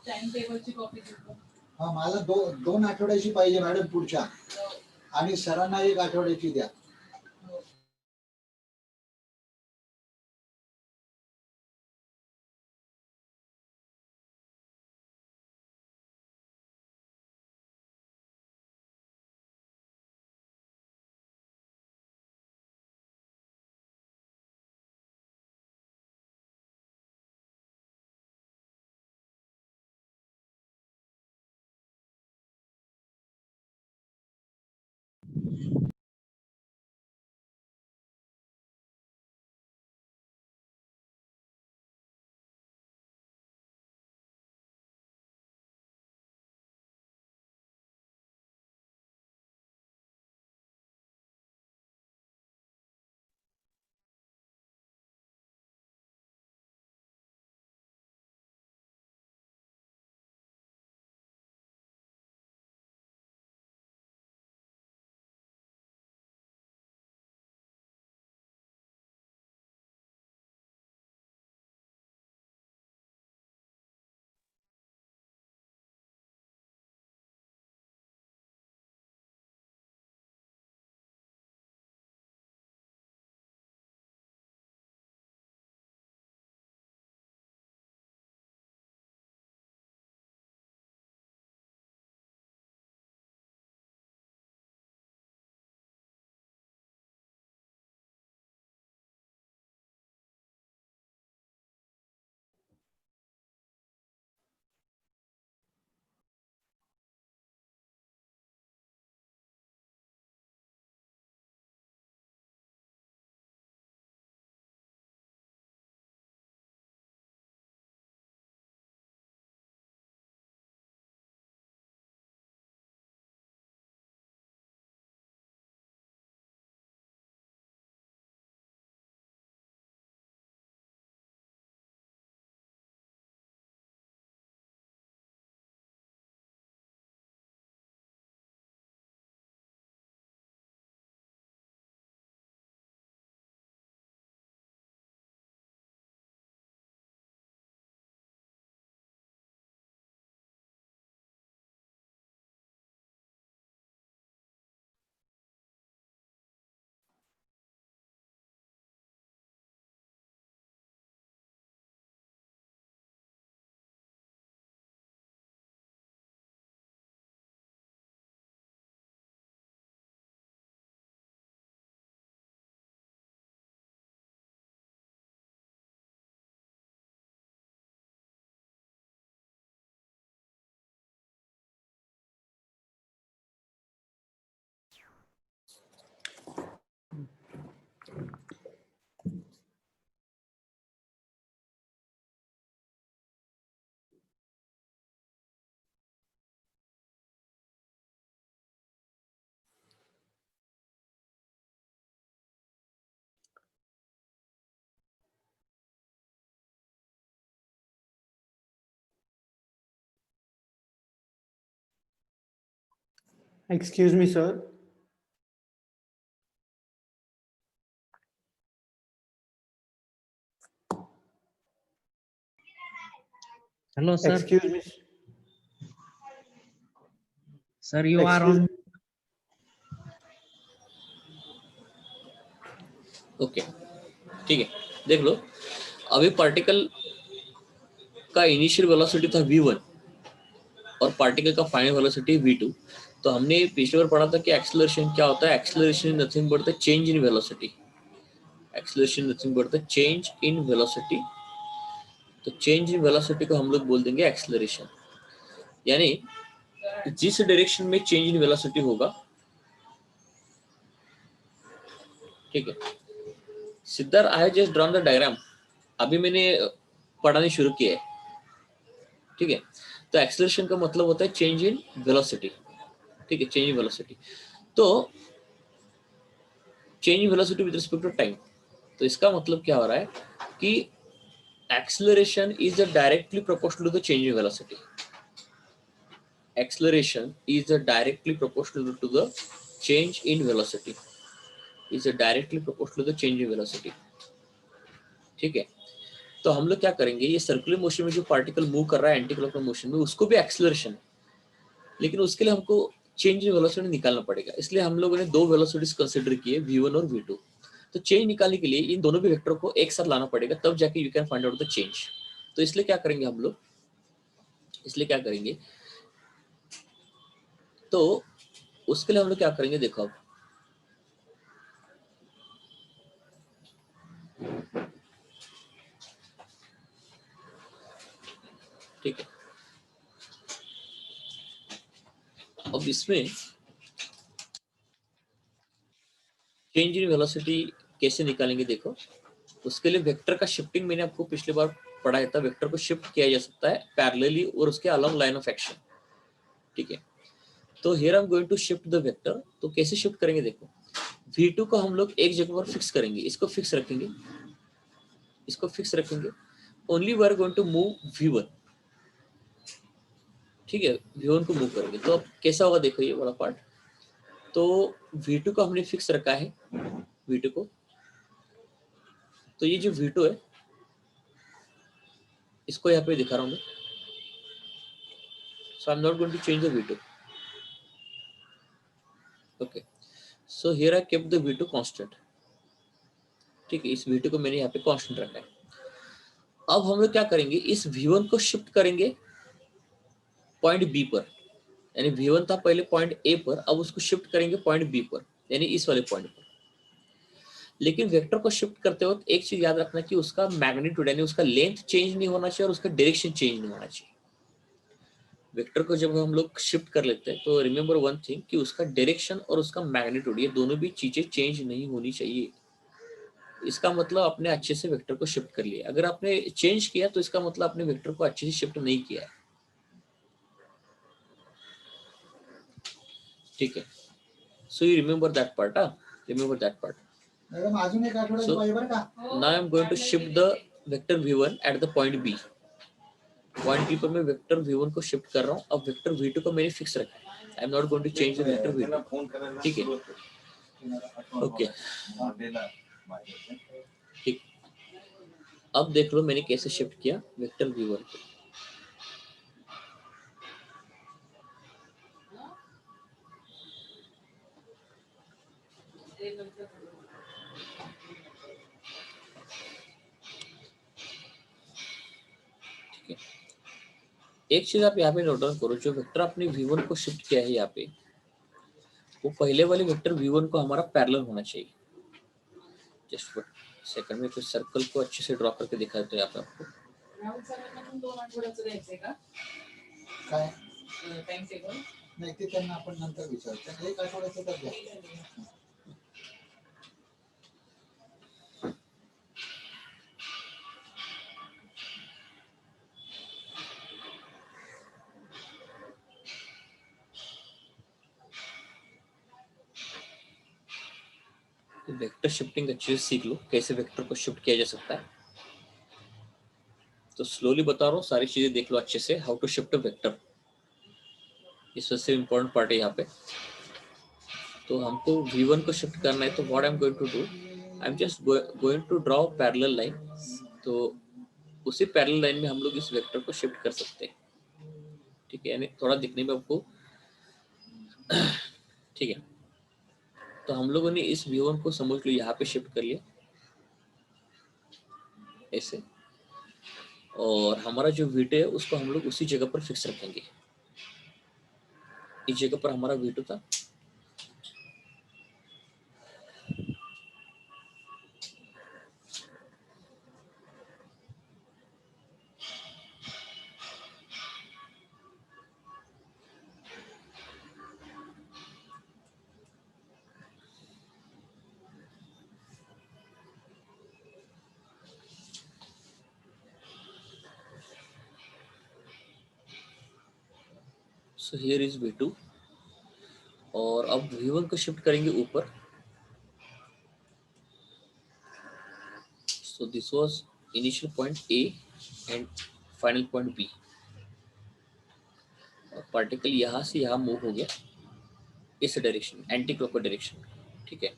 Time टेबलची copy देतो. हा मला दोन आठवड्याची पाहिजे मॅडम पुढच्या, आणि सरांना 1 आठवड्याची द्या. Excuse me, sir. Hello, sir. Excuse me. Sir, you are Excuse- on. Okay ठीक है, देख लो अभी पार्टिकल का इनिशियल वेलोसिटी था v1 और पार्टिकल का फाइनल वेलोसिटी v2। तो हमने पिछले बार पढ़ा था कि एक्सेलरेशन क्या होता है। Acceleration nothing but the change in velocity. Acceleration nothing but the change in velocity. तो चेंज इन वेलोसिटी को हम लोग बोल देंगे एक्सेलरेशन। यानी जिस डायरेक्शन में चेंज इन वेलोसिटी होगा, ठीक है। Siddharth, I have just drawn the diagram. अभी मैंने पढ़ाने शुरू किया है, ठीक है। तो एक्सेलरेशन का मतलब होता है चेंज इन वेलोसिटी, ठीक है, चेंज इन वेलोसिटी। तो change in velocity with respect to time. तो इसका मतलब क्या हो रहा है कि acceleration is directly proportional to the change in velocity. Acceleration is directly proportional to the change in velocity. Is directly proportional to the change in velocity, ठीक है। तो हम लोग क्या करेंगे, ये सर्कुलर मोशन में जो पार्टिकल मूव कर रहा है एंटी क्लॉकवाइज मोशन में, उसको भी एक्सेलरेशन है, लेकिन उसके लिए हमको चेंज इन वेलोसिटी निकालना पड़ेगा। इसलिए हम लोगों ने दो वेलोसिटीज कंसिडर किए, v1 और v2। तो चेंज निकालने के लिए इन दोनों भी वेक्टर को एक साथ लाना पड़ेगा, तब जाके you can find out the change. तो इसलिए क्या करेंगे हम लोग, तो उसके लिए हम लोग क्या करेंगे, देखो अब ठीक है। अब इसमें चेंज इन वेलोसिटी कैसे निकालेंगे, देखो उसके लिए वेक्टर का शिफ्टिंग मैंने आपको पिछली बार पढ़ाया था। वेक्टर को शिफ्ट किया जा सकता है पैरेलली और उसके अलॉन्ग लाइन ऑफ एक्शन, ठीक है। तो here I am going to shift the vector. तो कैसे शिफ्ट करेंगे, देखो v2 को हम लोग एक जगह पर फिक्स करेंगे, इसको फिक्स रखेंगे, only we are going to move v1, ठीक है, v1 को मूव करेंगे। तो अब कैसा होगा, देखो ये वाला पार्ट। तो v2 को हमने फिक्स रखा है, v2 को, तो ये जो v2 है इसको यहाँ पे दिखा रहा हूँ मैं। So I am not going to change the v2, okay. So here I kept the v2 constant, ठीक है, इस v2 को मैंने यहाँ पे कांस्टेंट रखा है। अब हम लोग क्या करेंगे, इस v1 को शिफ्ट करेंगे पॉइंट बी पर, यानी v1 था पहले पॉइंट ए पर, अब उसको शिफ्ट करेंगे पॉइंट बी पर, यानी इस वाले पॉइंट पर। लेकिन वेक्टर को शिफ्ट करते वक्त एक चीज याद रखना कि उसका मैग्नीट्यूड यानी उसका लेंथ चेंज नहीं होना चाहिए और उसका डायरेक्शन चेंज नहीं होना चाहिए। वेक्टर को जब हम लोग शिफ्ट कर लेते हैं तो रिमेंबर वन थिंग कि उसका डायरेक्शन और उसका मैग्नीट्यूड ये दोनों भी चीजें चेंज नहीं होनी चाहिए। इसका मतलब आपने अच्छे से वेक्टर को शिफ्ट कर लिया। अगर आपने चेंज किया तो इसका मतलब आपने वेक्टर को अच्छे से शिफ्ट नहीं किया है, ठीक है। So you remember that part, remember that part. Madam अजून एक आठवड्याची So- पाहिजे बरं का. Now I am going to shift the vector v1 at the point b। Point B पर मैं वेक्टर v1 को शिफ्ट कर रहा हूँ। अब वेक्टर v2 को मैंने फिक्स रखा है, I am not going to change the vector v2, ठीक है, ओके, ठीक। अब देख लो मैंने कैसे शिफ्ट किया वेक्टर v1 को। ठीक है, एक चीज आप यहाँ पे नोट डाउन करो, जो वेक्टर आपने v1 को शिफ्ट किया है यहाँ पे, वो पहले वाले वेक्टर v1 को हमारा पैरेलल होना चाहिए। जस्ट सेकंड में कुछ सर्कल को अच्छे से ड्रॉ करके दिखा देते हैं यहाँ पे आपको। काय नाही ते त्यांना आपण नंतर विचारू. त्यांना एक आठवड्याचं तर द्या. वेक्टर शिफ्टिंग अच्छे से सीख लो, कैसे वेक्टर को शिफ्ट किया जा सकता है। तो स्लोली बता रहा हूँ, सारी चीजें देख लो अच्छे से, how to shift a vector. ये सबसे इम्पोर्टेंट पार्ट है यहाँ पे। तो हमको v1 को शिफ्ट करना है, तो what I am going to do, I am just going to draw parallel line. तो उसी पैरेलल लाइन में हम लोग इस वेक्टर को शिफ्ट कर सकते हैं, ठीक है, यानी थोड़ा दिखने में आपको ठीक है। तो हम लोगों ने इस v1 को समझ लो यहाँ पे शिफ्ट कर लिया ऐसे, और हमारा जो v2 है उसको हम लोग उसी जगह पर फिक्स रखेंगे। इस जगह पर हमारा v2 था, सो हियर इज v2। और अब v1 को शिफ्ट करेंगे ऊपर। So this was initial point A and final point B, और पार्टिकल यहाँ से यहाँ मूव हो गया इस डायरेक्शन, एंटी क्लॉकवाइज डायरेक्शन, ठीक है।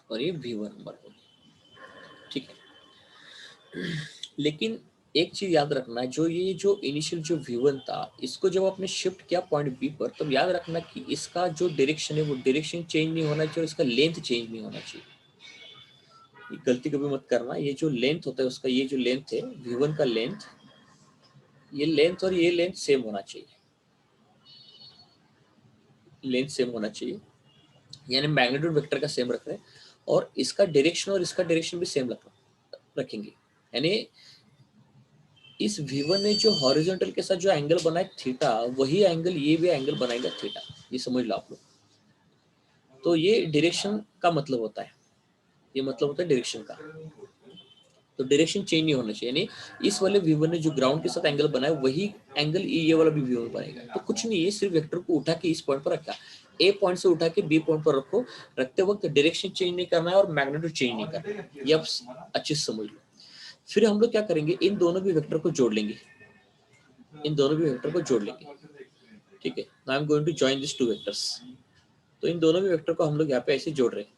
और ये V1 नंबर हो गया, ठीक है। लेकिन एक चीज याद रखना, जो इनिशियल जो V1 था, इसको जब आपने शिफ्ट किया पॉइंट बी पर, तब याद रखना कि इसका जो डायरेक्शन है वो डायरेक्शन चेंज नहीं होना चाहिए और इसका लेंथ चेंज नहीं होना चाहिए। ये गलती कभी मत करना। ये जो लेंथ होता है उसका, ये जो लेंथ है V1 का लेंथ, ये लेंथ और ये लेंथ सेम होना चाहिए, लेंथ सेम होना चाहिए, यानी मैग्नीट्यूड वेक्टर का सेम रख रहे हैं, और इसका डायरेक्शन और इसका डायरेक्शन भी सेम रखेंगे। यानी इस V1 ने जो हॉरिजॉन्टल के साथ जो एंगल बनाया थीटा, वही एंगल ये भी एंगल बनाएगा थीटा, ये समझ लो आप लोग। तो ये डायरेक्शन का मतलब होता है, ये मतलब होता है डायरेक्शन का। तो डायरेक्शन चेंज नहीं होना चाहिए, यानी इस वाले V1 ने जो ग्राउंड के साथ एंगल बनाया, वही एंगल ये वाला भी V1 बनाएगा। तो कुछ नहीं है, सिर्फ वेक्टर को उठा के इस पॉइंट पर रखा, ए पॉइंट से उठा के बी पॉइंट पर रखो, रखते वक्त डायरेक्शन चेंज नहीं करना है और मैग्नीट्यूड चेंज नहीं करना है, ये आप अच्छे से समझ लो। फिर हम लोग क्या करेंगे, इन दोनों भी वेक्टर को जोड़ लेंगे, इन दोनों भी वेक्टर को जोड़ लेंगे, ठीक है। Now I am going to join this two vectors. तो इन दोनों भी वेक्टर को हम लोग यहाँ पे ऐसे जोड़ रहे हैं।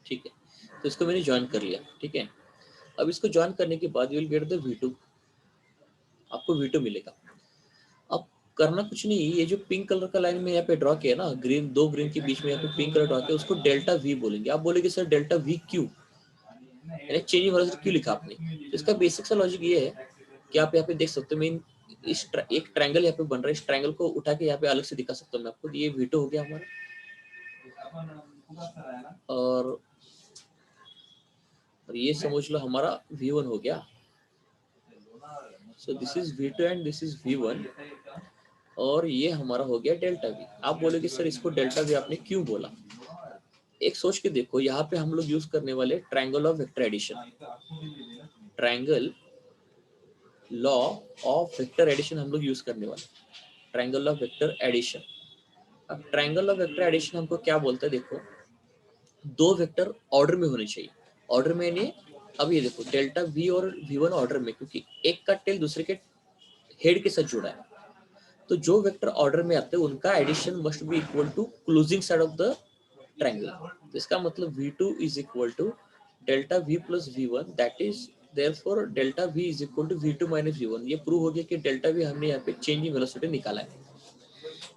ठीक है, तो इसको मैंने ज्वाइन कर लिया, ठीक है। अब इसको ज्वाइन करने के बाद you will get the V2, आपको V2 मिलेगा। अब करना कुछ नहीं, ये जो पिंक कलर का लाइन में यहाँ पे ड्रॉ किया ना, ग्रीन, दो ग्रीन के बीच में यहाँ पे पिंक कलर ड्रॉ किया, उसको डेल्टा V बोलेंगे। आप बोलेंगे सर डेल्टा V क्यों, यानी चेंजिंग वेलोसिटी क्यों लिखा आपने? तो इसका बेसिक सा लॉजिक ये है कि आप यहाँ पे देख सकते हो, मैं एक ट्रायंगल यहाँ पे बन रहा है, इस ट्रायंगल को उठा के यहाँ पे अलग से दिखा सकता हूँ मैं आपको। ये V2 हो गया हमारा, और ये समझ लो हमारा V1 हो गया। So this is V2 and this is V1, और ये हमारा हो गया डेल्टा V। आप बोलोगे सर इसको डेल्टा V आपने क्यों बोला? एक सोच के देखो, यहाँ पे हम लोग यूज करने वाले triangle of vector addition, triangle law of vector addition हम लोग यूज करने वाले, ट्रायंगल ऑफ वेक्टर एडिशन। अब ट्रायंगल ऑफ वेक्टर एडिशन हमको क्या बोलता है, देखो दो वेक्टर ऑर्डर में होने चाहिए। ऑर्डर में नहीं, अब ये देखो डेल्टा V और V1 ऑर्डर में, क्योंकि एक का टेल दूसरे के हेड के साथ जुड़ा है, तो जो वेक्टर ऑर्डर में आते हैं उनका addition must be equal to closing side of the triangle. तो इसका मतलब V2 is equal to delta V plus V1, that is therefore delta V is equal to V2 minus V1। ये prove हो गया कि डेल्टा V हमने यहाँ पे चेंज इन वेलोसिटी निकाला है,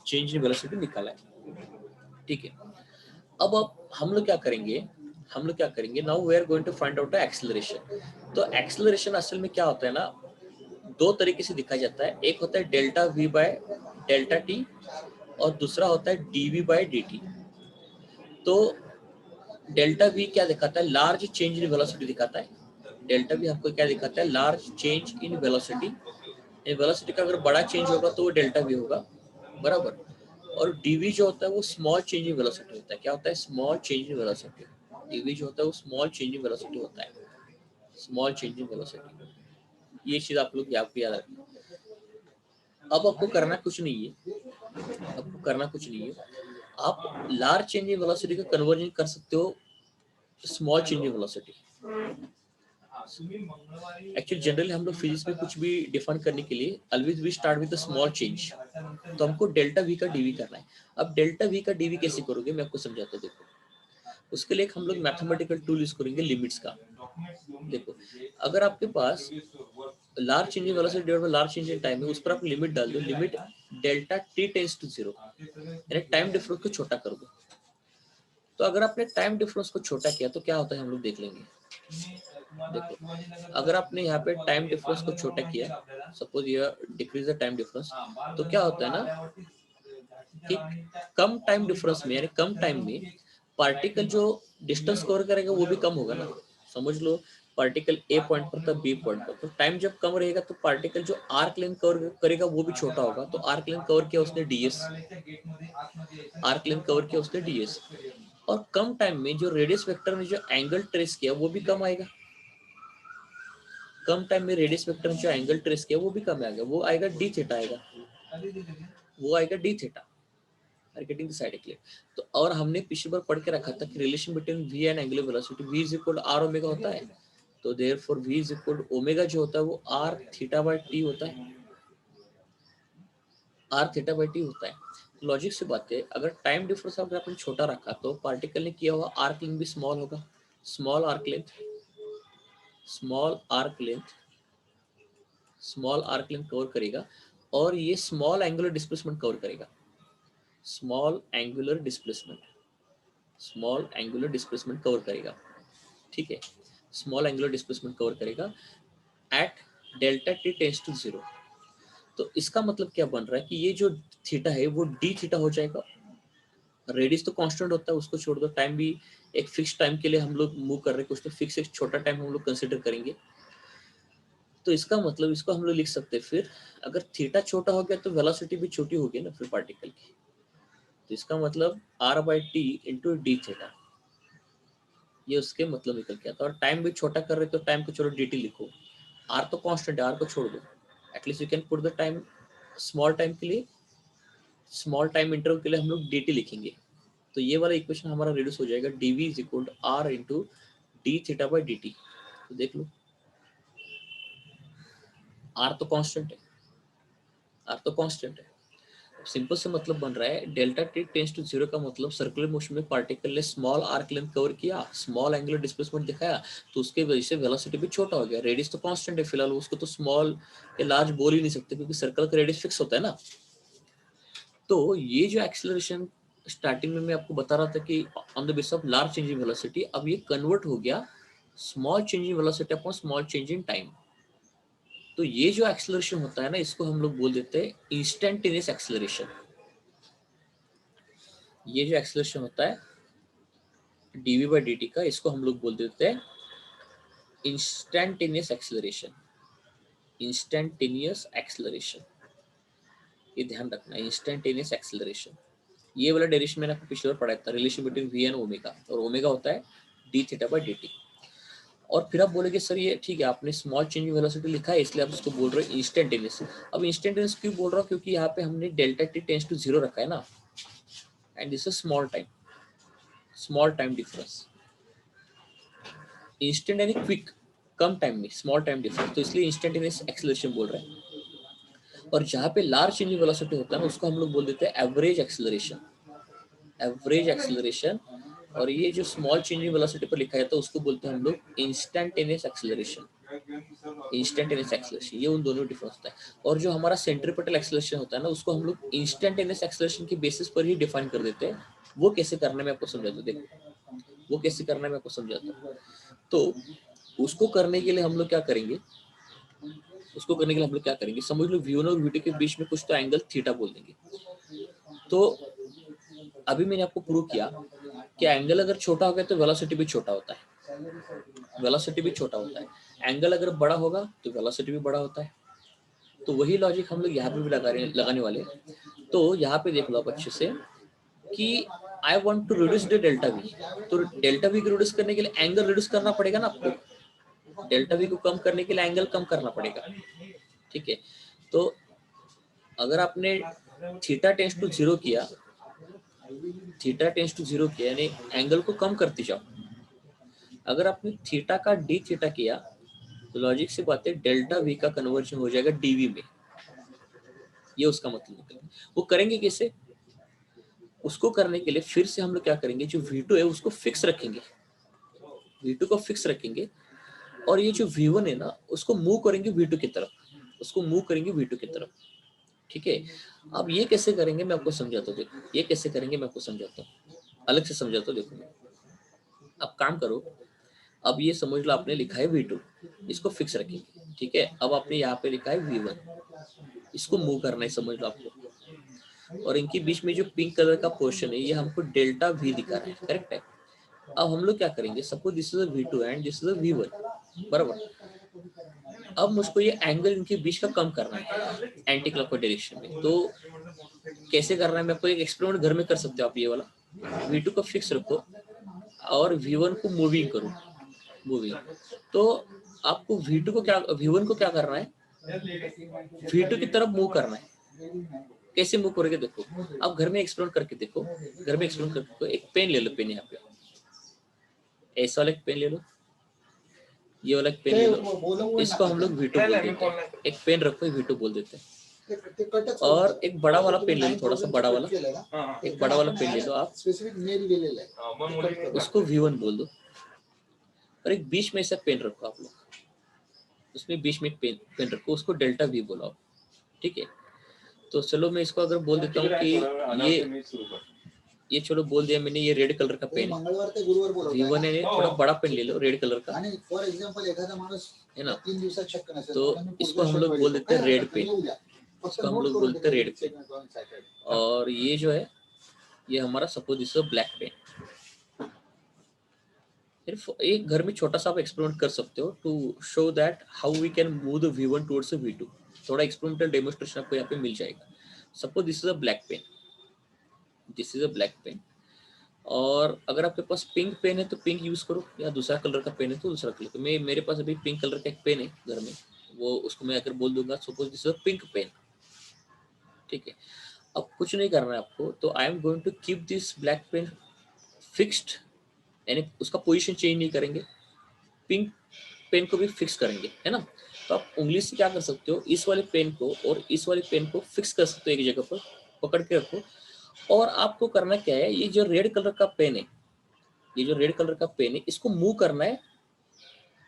चेंज इन वेलोसिटी निकाला है, ठीक है। अब हम लोग क्या करेंगे, हम लोग क्या करेंगे, now we are going to find out the acceleration. तो एक्सेलरेशन असल में क्या होता है ना, दो तरीके से दिखा जाता है। एक होता है delta V by delta T, और दूसरा होता है dV बाय dt। तो डेल्टा V क्या दिखाता है, लार्ज चेंज इन वेलोसिटी दिखाता है। डेल्टा V आपको क्या दिखाता है, large change in velocity. In velocity का अगर बड़ा चेंज होगा तो वो डेल्टा V होगा, बराबर। और dV जो होता है वो स्मॉल चेंज इन वेलोसिटी होता है। क्या होता है, small change in velocity. dV जो होता है वो स्मॉल चेंज इन वेलोसिटी होता है, स्मॉल चेंज इन वेलोसिटी। ये चीज आप लोग याद रखना। अब आपको करना कुछ नहीं है, आपको करना कुछ नहीं है, आप लार्ज चेंज इन वेलोसिटी का कन्वर्जन कर सकते हो small change in velocity. Actually generally हम लोग फिजिक्स में कुछ भी डिफाइन करने के लिए always we start with the small change. तो हमको डेल्टा V का dV करना है। अब डेल्टा V का dV कैसे करोगे, मैं आपको समझाता हूँ। देखो उसके लिए हम लोग मैथमेटिकल टूल यूज करेंगे, लिमिट्स का। देखो अगर आपके पास large change in velocity divide by large change in time है, उस पर आप लिमिट डाल दो, limit delta t tends to 0, यानी टाइम डिफरेंस को छोटा कर दो। तो अगर आपने टाइम डिफरेंस को छोटा किया तो क्या होता है हम लोग देख लेंगे। देखो अगर आपने यहाँ पे टाइम डिफरेंस को छोटा किया, सपोज ये डिक्रीज द टाइम डिफरेंस, तो क्या होता है ना कि कम टाइम डिफरेंस में, यानी कम टाइम में पार्टिकल जो डिस्टेंस कवर करेगा वो भी कम होगा ना। समझ लो पार्टिकल ए पॉइंट पर था बी पॉइंट पर, तो टाइम जब कम रहेगा तो पार्टिकल जो आर्क लेंथ कवर करेगा वो भी छोटा होगा। तो आर्क लेंथ कवर किया उसने ds, आर्क लेंथ कवर किया उसने ds, और कम टाइम में जो रेडियस वेक्टर ने जो एंगल ट्रेस किया वो भी कम आएगा। कम टाइम में रेडियस वेक्टर ने जो एंगल ट्रेस किया वो भी कम आएगा, वो आएगा d थीटा आएगा, वो आएगा d theta, are getting the side eclipse. तो और हमने पिछली बार पढ़ के रखा था कि relation between v and angular velocity v is equal R omega होता है। तो therefore v is equal omega जो होता है वो r थीटा बाय t होता है, r थीटा बाय t होता है। लॉजिक से बात है, अगर टाइम डिफरेंस अगर आपने छोटा रखा तो पार्टिकल ने किया हुआ आर्क लेंथ भी स्मॉल होगा, small arc length, small arc length, small arc length cover करेगा और ये स्मॉल एंगुलर डिस्प्लेसमेंट कवर करेगा, small angular displacement, small angular displacement cover करेगा, ठीक है, स्मॉल एंगुलर डिस्प्लेसमेंट कवर करेगा at delta T tends to 0। तो इसका मतलब क्या बन रहा है कि ये जो थीटा है वो डी थीटा हो जाएगा। रेडियस तो कांस्टेंट होता है, उसको छोड़ दो, टाइम भी एक फिक्स टाइम के लिए हम लोग मूव कर रहे हैं, कुछ तो फिक्स एक छोटा टाइम हम लोग कंसिडर करेंगे। तो इसका मतलब इसको हम लोग लिख सकते हैं, फिर अगर थीटा छोटा हो गया तो वेलोसिटी भी छोटी होगी ना फिर पार्टिकल की। तो इसका मतलब r by T into D theta, ये उसके मतलब निकल के आता है। और टाइम भी छोटा कर रहे तो टाइम को चलो dt लिखो, r तो कांस्टेंट है, r को छोड़ दो, at least you can put the time, small time के लिए, स्मॉल टाइम इंटरवल के लिए हम लोग dt लिखेंगे। तो ये वाला इक्वेशन हमारा रिड्यूस हो जाएगा, dv is equal to r into D theta by dt। तो देख लो r तो कांस्टेंट है, r तो कांस्टेंट है। सिंपल से मतलब बन रहा है डेल्टा टी टेंड्स टू 0 का मतलब सर्कुलर मोशन में पार्टिकल ने स्मॉल आर्क लेंथ कवर किया, स्मॉल एंगुलर डिस्प्लेसमेंट दिखाया, तो उसके वजह से वेलोसिटी भी छोटा हो गया। रेडियस तो कांस्टेंट है फिलहाल, उसको तो स्मॉल या लार्ज बोल ही नहीं सकते क्योंकि सर्कल का रेडियस फिक्स होता है ना। तो ये जो एक्सेलरेशन स्टार्टिंग में मैं आपको बता रहा था कि on the base of large change in velocity, अब ये कन्वर्ट हो गया small change in velocity upon small change in time. तो ये जो एक्सेलरेशन होता है ना, इसको हम लोग बोल देते हैं इंस्टेंटेनियस एक्सेलरेशन। ये जो एक्सेलरेशन होता है dv बाई dt का, इसको हम लोग बोल देते हैं इंस्टेंटेनियस एक्सेलरेशन, इंस्टेंटेनियस एक्सेलरेशन। ये ध्यान रखना, इंस्टेंटेनियस एक्सेलरेशन। ये वाला डेरिवेशन मैंने आपको पिछले बार पढ़ाया था, relation between v and omega, और ओमेगा होता है d थीटा बाई dt। और फिर आप बोलेंगे सर ये ठीक है आपने स्मॉल चेंज इन वेलोसिटी लिखा है इसलिए आप इसको बोल रहे हो इंस्टेंटेनियस। अब इंस्टेंटेनियस क्यों बोल रहा हूँ, क्योंकि यहाँ पे हमने डेल्टा टी टेंड्स टू 0 रखा है ना, and this is small time, small time difference. Instant यानी क्विक, कम टाइम में स्मॉल टाइम डिफरेंस, तो इसलिए इंस्टेंटेनियस एक्सेलरेशन बोल रहे हैं। और जहाँ पे लार्ज चेंज इन वेलोसिटी होता है ना, उसको हम लोग बोल देते हैं एवरेज एक्सेलरेशन, एवरेज एक्सेलरेशन। और ये जो स्मॉल चेंज इन वेलोसिटी पर लिखा है तो उसको बोलते हैं हम लोग इंस्टेंटेनियस एक्सेलरेशन, इंस्टेंटेनियस एक्सेलरेशन। ये उन दोनों डिफरेंस होता है। और जो हमारा सेंट्रीपिटल एक्सेलरेशन होता है ना, उसको हम लोग इंस्टेंटेनियस एक्सेलरेशन की बेसिस पर ही डिफाइन कर देते हैं। वो कैसे करना मैं आपको समझाता हूँ, देखो वो कैसे करना मैं आपको समझाता हूँ। तो उसको करने के लिए हम लोग क्या करेंगे, उसको करने के लिए हम लोग क्या करेंगे, समझ लो v1 और v2 के बीच में कुछ तो एंगल थीटा बोल देंगे। तो अभी मैंने आपको प्रूव किया कि एंगल अगर छोटा हो गया तो वेलोसिटी भी छोटा होता है, वेलोसिटी भी छोटा होता है। एंगल अगर बड़ा होगा तो वेलोसिटी भी बड़ा होता है। तो वही लॉजिक हम लोग यहाँ पे भी लगाने वाले। तो यहाँ पे देख लो आप अच्छे से कि I want to reduce the delta V, तो डेल्टा वी को रिड्यूस करने के लिए एंगल रिड्यूस करना पड़ेगा ना आपको, डेल्टा वी को कम करने के लिए एंगल कम करना पड़ेगा, ठीक है। तो अगर आपने थीटा टेंड्स टू 0 किया, थीटा टेंड्स टू 0 किया यानी एंगल को कम करते जाओ। अगर आपने थीटा का डी थीटा किया तो लॉजिक से बात है डेल्टा वी का कन्वर्जन हो जाएगा डीवी में, ये उसका मतलब है। वो करेंगे कैसे, उसको करने के लिए फिर से हम लोग क्या करेंगे, जो v2 है उसको फिक्स रखेंगे, v2 को फिक्स रखेंगे, और ये जो v1 है ना उसको मूव करेंगे v2 की तरफ, उसको मूव करेंगे v2 की तरफ, ठीक है। अब ये कैसे करेंगे मैं आपको समझाता हूँ, देखो ये कैसे करेंगे मैं आपको समझाता हूँ, अलग से समझाता हूँ। देखो अब काम करो, अब ये समझ लो आपने लिखा है v2, इसको फिक्स रखेंगे, ठीक है। अब आपने यहाँ पे लिखा है v1, इसको मूव करना है, समझ लो आपको। और इनके बीच में जो पिंक कलर का पोर्शन है ये हमको डेल्टा वी दिखा रहा है, करेक्ट है। अब हम लोग क्या करेंगे, suppose this is a v2 and this is a v1, बराबर। अब मुझको ये एंगल इनके बीच का कम करना है एंटी क्लॉकवाइज डायरेक्शन में। तो कैसे करना है, मैं आपको एक एक्सपेरिमेंट घर में कर सकते हो आप। ये वाला v2 को फिक्स रखो और v1 को मूविंग करो, मूविंग। तो आपको v2 को क्या, v1 को क्या करना है, v2 की तरफ मूव करना है। कैसे मूव करोगे देखो, आप घर में एक्सप्लोर करके देखो, घर में एक्सप्लोर करके देखो। एक पेन ले लो, पेन यहाँ पे ऐसा वाला एक पेन ले लो, ये वाला एक पेन ले लो, इसको हम लोग V2 बोल देते हैं। एक पेन रखो, V2 बोल देते हैं। और एक बड़ा वाला पेन ले लो, थोड़ा सा बड़ा वाला, एक बड़ा वाला पेन ले लो आप, उसको V1 बोल दो। और एक बीच में ऐसा पेन रखो आप लोग, उसमें बीच में एक पेन रखो, उसको डेल्टा V बोलाओ, ठीक है। तो चलो मैं इसको अगर बोल देता हूँ कि ये चलो बोल दिया मैंने, ये रेड कलर का पेन है, V1 है, थोड़ा बड़ा पेन ले लो रेड कलर का, फॉर एग्जांपल एखादा माणूस है ना। 3 दिवसात शक्य नसेल, तो इसको हम लोग बोल देते हैं रेड पेन, इसको हम लोग बोलते हैं रेड पेन। और ये जो है ये हमारा सपोज इस ब्लैक पेन। एक घर में छोटा सा आप एक्सपेरिमेंट कर सकते हो to show that how we can move the V1 towards V2। थोड़ा एक्सपेरिमेंटल डेमोन्स्ट्रेशन आपको यहाँ पे मिल जाएगा। Suppose this is a black pen, this is a black pen. और अगर आपके पास पिंक पेन है तो पिंक यूज करो, या दूसरा कलर का पेन है तो दूसरा कलर। तो मेरे पास अभी पिंक कलर का एक पेन है घर में, वो उसको मैं अगर बोल दूंगा suppose this is a pink pen, ठीक है। अब कुछ नहीं करना है आपको, तो I am going to keep this black pen fixed, यानी उसका पोजीशन चेंज नहीं करेंगे, पिंक पेन को भी फिक्स करेंगे, है ना। तो आप उंगली से क्या कर सकते हो, इस वाले पेन को और इस वाले पेन को फिक्स कर सकते हो एक जगह पर, पकड़ के रखो। और आपको करना क्या है, ये जो रेड कलर का पेन है, ये जो रेड कलर का पेन है, इसको मूव करना है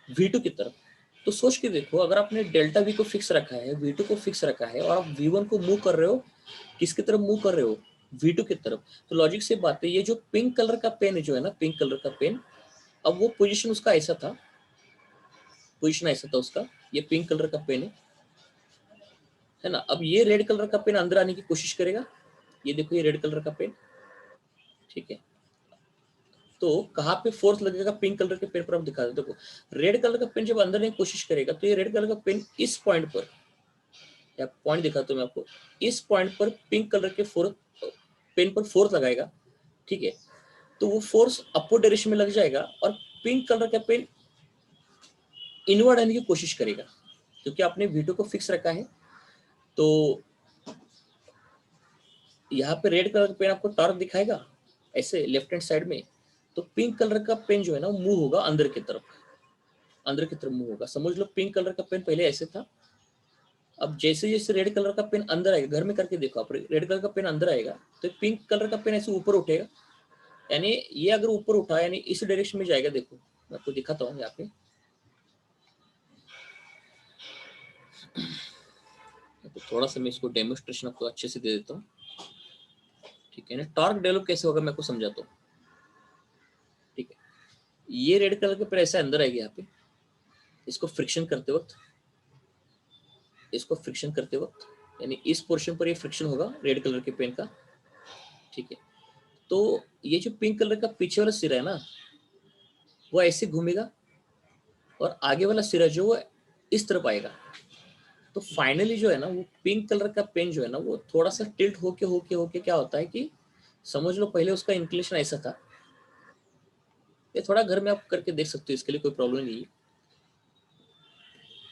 V2 की तरफ। तो सोच के देखो, अगर आपने डेल्टा V को फिक्स रखा है, V2 को फिक्स रखा है, और आप V1 को मूव कर रहे हो, किसकी तरफ मूव कर रहे हो, V2 की तरफ। तो लॉजिक से बात है, ये जो पिंक कलर का पेन है जो है ना, पिंक कलर का पेन, अब वो पोजीशन उसका ऐसा था, पोजीशन ऐसा था उसका, ये पिंक कलर का पेन है ना। अब ये रेड कलर का पेन अंदर आने की कोशिश करेगा, ये देखो ये रेड कलर का पेन, ठीक है। तो कहाँ पे फोर्स लगेगा पिंक कलर के पेन पर, आप दिखा दो। देखो रेड कलर का पेन जब अंदर आने की कोशिश करेगा, तो ये रेड कलर का पेन इस पॉइंट पर, या पॉइंट दिखाता हूं मैं आपको, इस पॉइंट पर पिंक कलर के पेन पर फोर्स लगाएगा, ठीक है। तो वो फोर्स अपवर्ड डायरेक्शन में लग जाएगा, और पिंक कलर का पेन इनवर्ड आने की कोशिश करेगा, क्योंकि आपने V2 को फिक्स रखा है। तो यहाँ पे रेड कलर का पेन आपको टॉर्क दिखाएगा ऐसे लेफ्ट हैंड साइड में, तो पिंक कलर का पेन जो है ना वो मूव होगा अंदर की तरफ, अंदर की तरफ मूव होगा। समझ लो पिंक कलर का पेन पहले ऐसे था, अब जैसे जैसे रेड कलर का पेन अंदर आएगा, घर में करके देखो आप, रेड कलर का पेन अंदर आएगा तो पिंक कलर का पेन ऐसे ऊपर उठेगा, यानी ये अगर ऊपर उठा यानी इस डायरेक्शन में जाएगा। देखो मैं आपको दिखाता हूँ यहाँ पे, तो थोड़ा सा मैं इसको डेमोन्स्ट्रेशन आपको अच्छे से दे देता हूँ, ठीक है ना। टॉर्क डेवलप कैसे होगा मैं आपको समझाता हूँ, ठीक है। ये रेड कलर के पेन ऐसे अंदर आएगा यहाँ पे, इसको फ्रिक्शन करते वक्त, इसको फ्रिक्शन करते वक्त, यानी इस पोर्शन पर ये फ्रिक्शन होगा रेड कलर के पेन का, ठीक है। तो ये जो पिंक कलर का पीछे वाला सिरा है ना, वो ऐसे घूमेगा, और आगे वाला सिरा जो वो इस तरफ आएगा। तो फाइनली जो है ना वो पिंक कलर का पेन जो है ना वो थोड़ा सा टिल्ट होके होके होके क्या होता है कि, समझ लो पहले उसका इंक्लिनेशन ऐसा था, ये थोड़ा घर में आप करके देख सकते हो, इसके लिए कोई प्रॉब्लम नहीं है।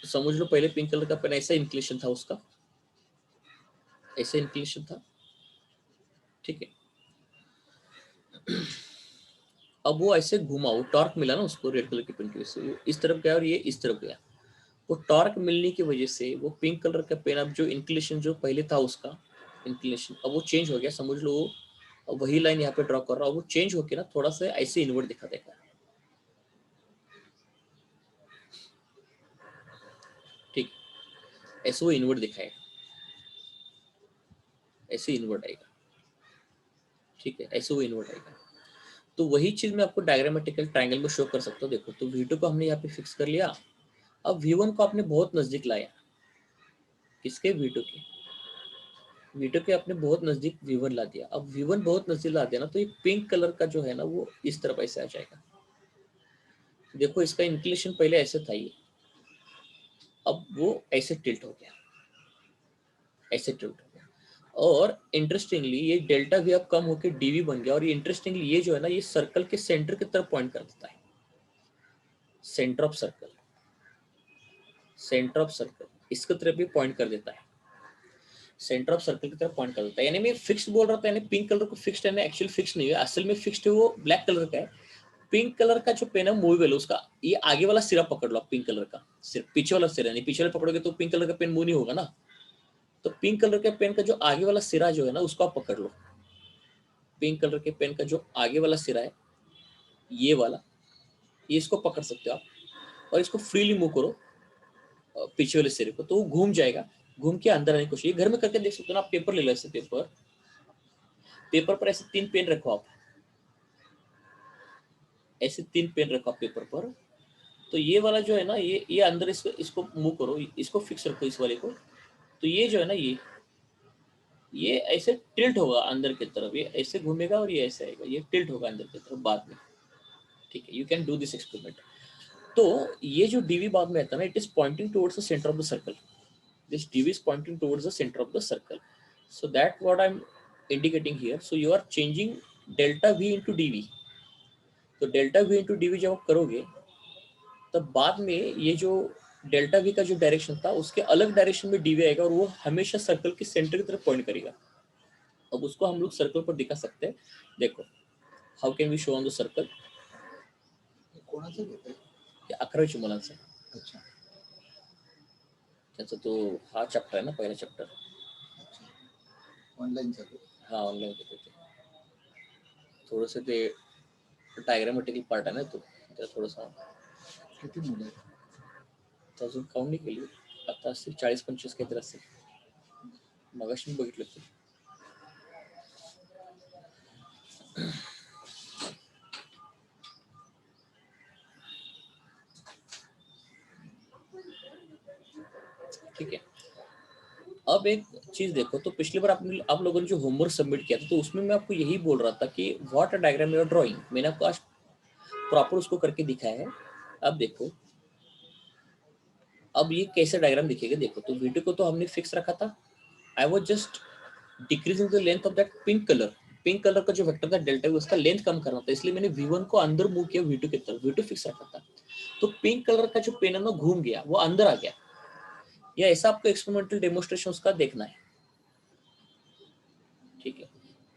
तो समझ लो पहले पिंक कलर का पेन ऐसा इंक्लिनेशन था उसका, ऐसा इंक्लिनेशन था, ठीक है। अब वो ऐसे घुमा, वो टॉर्क मिला ना उसको रेड कलर के पेन की वजह से, वो इस तरफ गया और ये इस तरफ गया। वो टॉर्क मिलने की वजह से वो पिंक कलर का पेन, अब जो इंक्लिनेशन जो पहले था उसका इंक्लिनेशन, अब वो चेंज हो गया। समझ लो वो वही लाइन यहाँ पे ड्रॉ कर रहा हूँ, वो चेंज होके ना थोड़ा सा ऐसे इनवर्ट दिखा देगा, ठीक। ऐसे वो इनवर्ट दिखाएगा, ऐसे इनवर्ट आएगा, ठीक है, ऐसे वो इनवर्ट आएगा। तो वही चीज मैं आपको डायग्रामेटिकल ट्रायंगल में शो कर सकता हूँ। देखो तो V2 को हमने यहाँ पे फिक्स कर लिया, अब V1 को आपने बहुत नजदीक लाया, किसके, V2 के, V2 के आपने बहुत नजदीक V1 ला दिया। अब V1 बहुत नजदीक ला दिया ना, तो ये पिंक कलर का जो है ना वो इस तरफ ऐसे आ जाएगा। देखो इसका इंक्लिनेशन पहले ऐसे था, ये अब वो ऐसे टिल्ट हो गया, ऐसे टिल्ट हो गया। और इंटरेस्टिंगली ये डेल्टा V अब कम होकर dV बन गया, और ये इंटरेस्टिंगली ये जो है ना ये सर्कल के सेंटर की तरफ पॉइंट कर देता है, centre of circle, centre of circle इसकी तरफ भी पॉइंट कर देता है। सेंटर ऑफ सर्कल की तरफ पॉइंट कर देता है। यानी मैं फिक्स्ड बोल रहा था, यानी पिंक कलर को फिक्स्ड है, एक्चुअल फिक्स नहीं है, असल में फिक्स्ड है वो ब्लैक कलर का है। पिंक कलर का जो पेन है मूवेबल, उसका ये आगे वाला सिरा पकड़ लो, पिंक कलर का सिर्फ पीछे वाला सिरा नहीं, पीछे वाला पकड़ोगे तो पिंक कलर का पेन मूव नहीं होगा ना। तो पिंक कलर के पेन का जो आगे वाला सिरा जो है ना, उसको आप पकड़ लो। पिंक कलर के पेन का जो आगे वाला सिरा है, ये वाला, ये इसको पकड़ सकते हो आप और इसको फ्रीली मूव करो पीछे वाले सिरे को, तो वो घूम जाएगा, घूम के अंदर आने की कोशिश। ये घर में करके देख सकते हो ना आप। पेपर ले लो, ऐसे पेपर पर ऐसे 3 पेन रखो आप, ऐसे 3 पेन रखो आप पेपर पर। तो ये वाला जो है ना, ये अंदर इसको मूव करो, इसको फिक्स रखो इस वाले को। तो ये जो है ना, ये ऐसे टिल्ट होगा अंदर की तरफ, ये ऐसे घूमेगा और ये ऐसे आएगा, ये टिल्ट होगा अंदर की तरफ बाद में। ठीक है, you can do this experiment. तो ये जो डीवी बाद में आता है ना, it is pointing towards the centre of the circle. This DV is pointing towards the centre of the circle, so that what I am indicating here. So you are changing delta V into DV. तो delta V into DV जब आप करोगे, तब बाद में ये जो delta we का जो डायरेक्शन था, उसके अलग डायरेक्शन में डीवी आएगा और वो हमेशा सर्कल के सेंटर की तरफ पॉइंट करेगा। अब उसको हम लोग सर्कल पर दिखा सकते हैं। देखो, how can we show on the circle. कोणाचं घेतोय? 11वी मुलांचा अच्छा त्याचा तो हा चॅप्टर आहे ना, पहिला चॅप्टर। ऑनलाईन चालू. हा ऑनलाईन घेतो ते, थोडंसं ते डायग्रामॅटिकल पार्ट आहे ना तो, त्याला थोडंसं किती मुलं आहेत? तो अजून काउंट नाही केली, आता असतील 40-25 काहीतरी असतील, मगाशी मी बघितलं ते। ठीक है, अब एक चीज देखो, तो पिछली बार आप लोगों ने जो होमवर्क सबमिट किया था, तो उसमें मैं आपको यही बोल रहा था कि what a diagram you are drawing. मैंने आपको आज प्रॉपर उसको करके दिखाया है। अब देखो, अब ये कैसे डायग्राम दिखेगा। देखो, तो वीडियो को तो हमने फिक्स रखा था। I was just decreasing the length of that pink colour. Pink colour का जो वेक्टर था डेल्टा, उसका लेंथ कम करना था, इसलिए मैंने V1 को अंदर मूव किया V2 की तरफ। V2 फिक्स रखा था, तो पिंक कलर का जो पेन है ना घूम गया, वो अंदर आ गया। या ऐसा आपको एक्सपेरिमेंटल डेमोन्स्ट्रेशन उसका देखना है। ठीक है,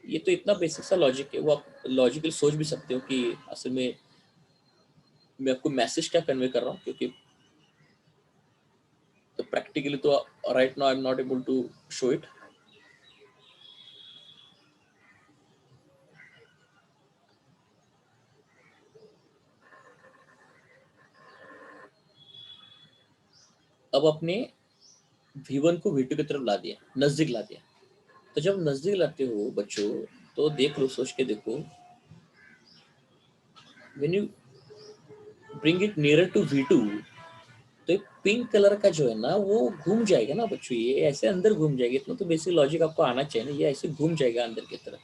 ये तो इतना बेसिक सा लॉजिक है, वो आप लॉजिकल सोच भी सकते हो कि असल में मैं आपको मैसेज क्या कन्वे कर रहा हूँ, क्योंकि तो प्रैक्टिकली तो right now I am not able to show it. अब अपने V1 को V2 की तरफ ला दिया, नजदीक ला दिया। तो जब नजदीक लाते हो बच्चों, तो देख लो, सोच के देखो, when you bring it nearer to V2, तो पिंक कलर का जो है ना, वो घूम जाएगा ना बच्चों, ये ऐसे अंदर घूम जाएगा। इतना तो बेसिक लॉजिक आपको आना चाहिए ना, ये ऐसे घूम जाएगा अंदर की तरफ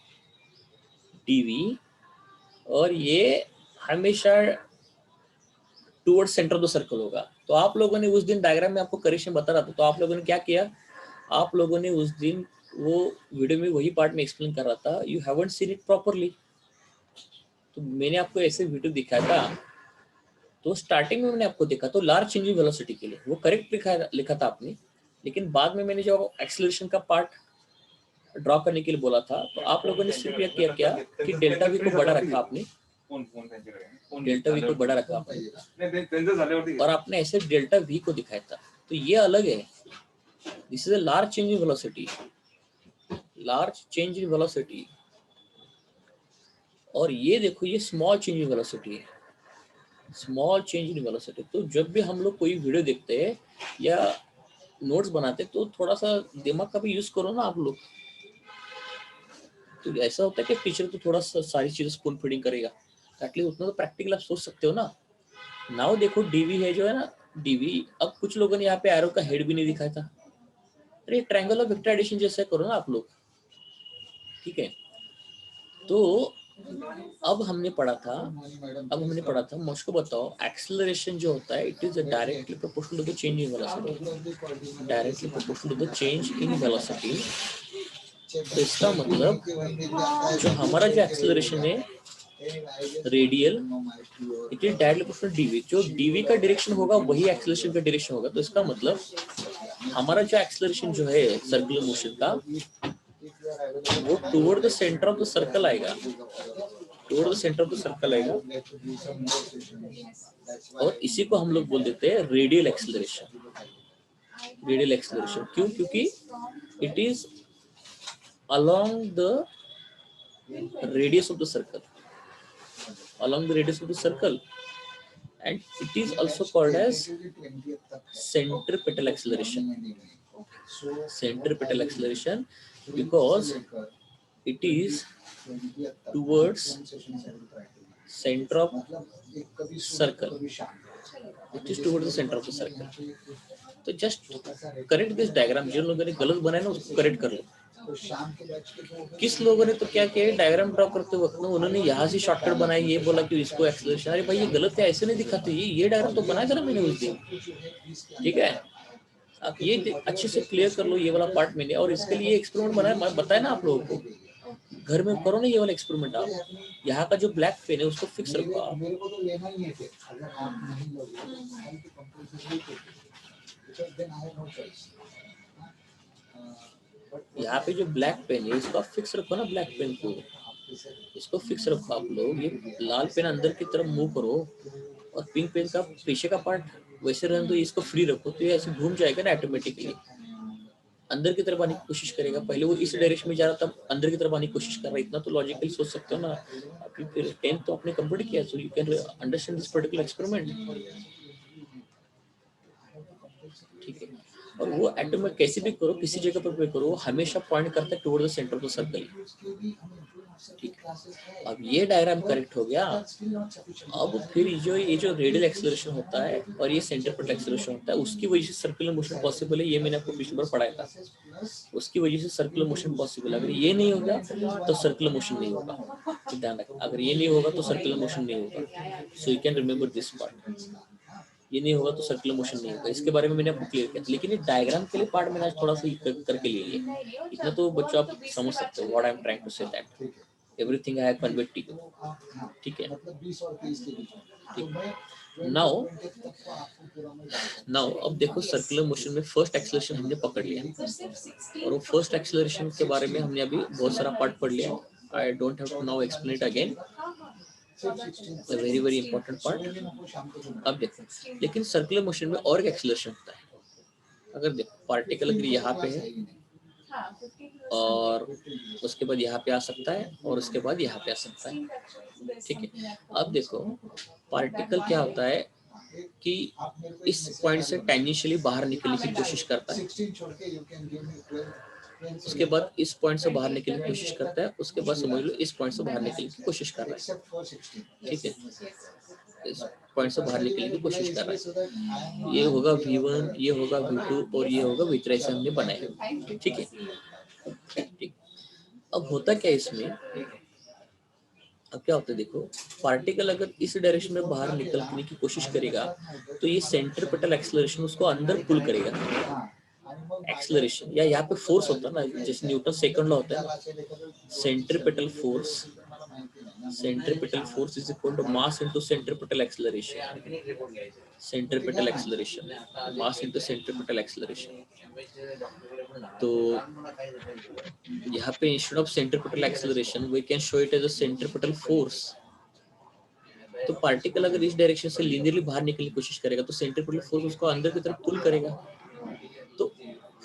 डीवी, और ये हमेशा towards centre of the circle होगा। तो आप लोगों ने उस दिन डायग्राम में आपको करेक्शन बता रहा था, तो आप लोगों ने क्या किया, आप लोगों ने उस दिन वो वीडियो में वही पार्ट में एक्सप्लेन कर रहा था, you haven't seen it properly. तो मैंने आपको ऐसे वीडियो दिखाया था, तो स्टार्टिंग में मैंने आपको देखा तो लार्ज चेंज इन वेलोसिटी के लिए वो करेक्ट लिखा था आपने, लेकिन बाद में मैंने जब एक्सेलरेशन का पार्ट ड्रॉ करने के लिए बोला था, तो आप लोगों ने सिर्फ यह किया क्या कि डेल्टा वी को बड़ा रखा आपने, डेल्टा वी को बड़ा रखा आपने, और आपने ऐसे डेल्टा वी को दिखाया था। तो ये अलग है, this is a large change in velocity, large change in velocity. और ये देखो, ये स्मॉल चेंज इन वेलोसिटी है, स्मॉल चेंज इन वेलोसिटी। तो जब भी हम लोग कोई वीडियो देखते हैं या नोट्स बनाते हैं, तो थोड़ा सा दिमाग का भी यूज करो ना आप लोग। तो ऐसा होता है कि टीचर तो थोड़ा सा सारी चीजें स्पून फीडिंग करेगा, एटलीस्ट उतना तो प्रैक्टिकल आप सोच सकते हो ना। नाउ देखो, डीवी है जो है ना, डीवी। अब कुछ लोगों ने यहाँ पे एरो का हेड भी नहीं दिखाया था। अरे ट्रायंगल ऑफ वेक्टर एडिशन जैसा करो ना आप लोग, ठीक है। तो अब हमने पढ़ा था, मुझको बताओ, एक्सेलरेशन जो होता है, it is directly proportional to the change in velocity, directly proportional to the change in velocity. तो इसका मतलब जो हमारा जो एक्सेलरेशन है radial, it is directly proportional DV. जो डीवी का डायरेक्शन होगा वही एक्सेलरेशन का डायरेक्शन होगा। तो इसका मतलब हमारा जो एक्सेलरेशन जो है सर्कुलर मोशन का वो toward the centre of the circle आएगा, toward the centre of the circle आएगा, और इसी को हम लोग बोल देते हैं रेडियल एक्सेलरेशन। रेडियल एक्सेलरेशन क्यों? क्योंकि it is along the radius of the circle, along the radius of the circle, and it is also called as centripetal acceleration. Centripetal acceleration because it is towards center of circle. It is towards the center of the circle. तो just correct this diagram. जिन लोगों ने गलत बनाया ना उसको correct कर लो। किस लोगों ने तो क्या किया, डायग्राम ड्रॉ करते वक्त ना उन्होंने यहाँ से शॉर्टकट बनाई, ये बोला कि इसको एक्सेलरेशन, अरे भाई ये गलत है, ऐसे नहीं दिखाते, ये डायग्राम तो बनाया था ना मैंने उस दिन, ठीक है। आप ये अच्छे से क्लियर कर लो ये वाला पार्ट मैंने, और इसके लिए एक्सपेरिमेंट बनाया, बताया ना आप लोगों को, घर में करो ना ये वाला एक्सपेरिमेंट। आप यहाँ का जो ब्लैक पेन है उसको फिक्स रखो आप, यहाँ पे जो ब्लैक पेन है इसको आप फिक्स रखो ना, ब्लैक पेन को इसको फिक्स रखो आप लोग। ये लाल पेन अंदर की तरफ मूव करो और पिंक पेन का पीछे का पार्ट वैसे रहने दो, इसको फ्री रखो, तो ये ऐसे घूम जाएगा ना ऑटोमेटिकली, अंदर की तरफ आने की कोशिश करेगा। पहले वो इस डायरेक्शन में जा रहा था, अंदर की तरफ आने की कोशिश कर रहा है, इतना तो लॉजिकली सोच सकते हो ना। अभी फिर 10th तो आपने कंप्लीट किया, so you can understand this particular experiment, ठीक है। और वो एटम कैसे भी करो, किसी जगह पर भी करो, हमेशा पॉइंट करता है toward the centre of the circle, ठीक है। अब ये डायग्राम करेक्ट हो गया। अब फिर ये जो रेडियल एक्सेलरेशन होता है और ये सेंट्रिपेटल एक्सेलरेशन होता है, उसकी वजह से सर्कुलर मोशन पॉसिबल है, ये मैंने आपको पिछली बार पढ़ाया था। उसकी वजह से सर्कुलर मोशन पॉसिबल है। अगर ये नहीं होगा तो सर्कुलर मोशन नहीं होगा, ध्यान रखना, अगर ये नहीं होगा तो सर्कुलर मोशन नहीं होगा। So you can remember this part, ये नहीं होगा तो सर्कुलर मोशन नहीं होगा। इसके बारे में मैंने आपको क्लियर किया था, लेकिन ये डायग्राम के लिए पार्ट मैंने आज थोड़ा सा करके ले लिया, इतना तो बच्चों आप समझ सकते हो what I am trying to say, that everything I have conveyed to you, ठीक है। नाउ अब देखो सर्कुलर मोशन में फर्स्ट एक्सेलरेशन हमने पकड़ लिया, और वो फर्स्ट एक्सेलरेशन के बारे में हमने अभी बहुत सारा पार्ट पढ़ लिया। I don't have to now explain it again, very very important part. अब देखो लेकिन सर्कुलर मोशन में और एक एक्सेलरेशन होता है। अगर देखो पार्टिकल अगर यहाँ पे है और उसके बाद यहाँ पे आ सकता है और उसके बाद यहाँ पे आ सकता है, ठीक है। अब देखो पार्टिकल क्या होता है कि इस पॉइंट से टेंजेंशियली बाहर निकलने की कोशिश करता है, उसके बाद इस पॉइंट से बाहर निकलने की कोशिश करता है, उसके बाद समझ लो इस पॉइंट से बाहर निकलने की कोशिश कर रहा है, ठीक है। इस पॉइंट से बाहर निकलने की कोशिश कर रहा है। ये होगा V1, ये होगा V2 और ये होगा V3, ऐसे हमने बनाया, ठीक है। ठीक, अब होता क्या इसमें, अब क्या होता है देखो, पार्टिकल अगर इस डायरेक्शन में बाहर निकलने की कोशिश करेगा तो ये सेंट्रिपेटल एक्सेलरेशन उसको अंदर पुल करेगा, एक्सेलरेशन, या यहाँ पे फोर्स होता है ना, जैसे न्यूटन सेकंड लॉ होता है, centripetal force, centripetal force is equal to mass into centripetal acceleration, centripetal acceleration, mass into centripetal acceleration। तो यहाँ पे instead of centripetal acceleration we can show it as a centripetal force। तो particle अगर इस direction से linearly बाहर निकलने की कोशिश करेगा तो सेंट्रिपेटल फोर्स उसको अंदर की तरफ पुल करेगा, तो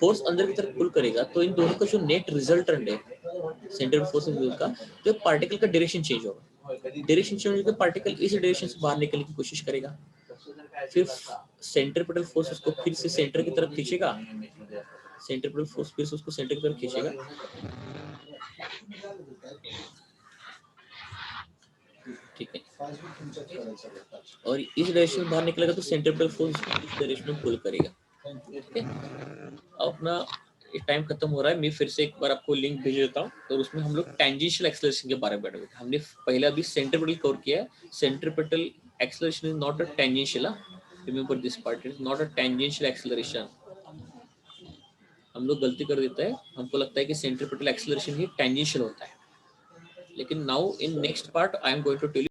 फोर्स अंदर की तरफ पुल करेगा, तो इन दोनों का जो नेट रिजल्टेंट है सेंट्रिपेटल फोर्स का, तो पार्टिकल का डायरेक्शन चेंज होगा, डायरेक्शन चेंज होकर पार्टिकल इस डायरेक्शन से बाहर निकलने की कोशिश करेगा, फिर सेंट्रिपेटल फोर्स उसको फिर से सेंटर की तरफ खींचेगा, सेंट्रिपेटल फोर्स फिर से उसको सेंटर की तरफ खींचेगा, ठीक है। और इस डायरेक्शन में बाहर निकलेगा तो सेंट्रिपेटल फोर्स इस डायरेक्शन में पुल करेगा, ठीक है। अपना टाइम खत्म हो रहा है, मैं फिर से एक बार आपको लिंक भेज देता हूँ, तो उसमें हम लोग टेंजेंशियल एक्सेलरेशन के बारे में बात करेंगे। हमने पहले अभी सेंट्रिपेटल कवर किया है, centripetal acceleration is not a tangential, remember this part, is not a tangential acceleration. हम लोग गलती कर देते हैं, हमको लगता है कि सेंट्रिपेटल एक्सेलरेशन ही टेंजेंशियल होता है, लेकिन now in next part I am going to tell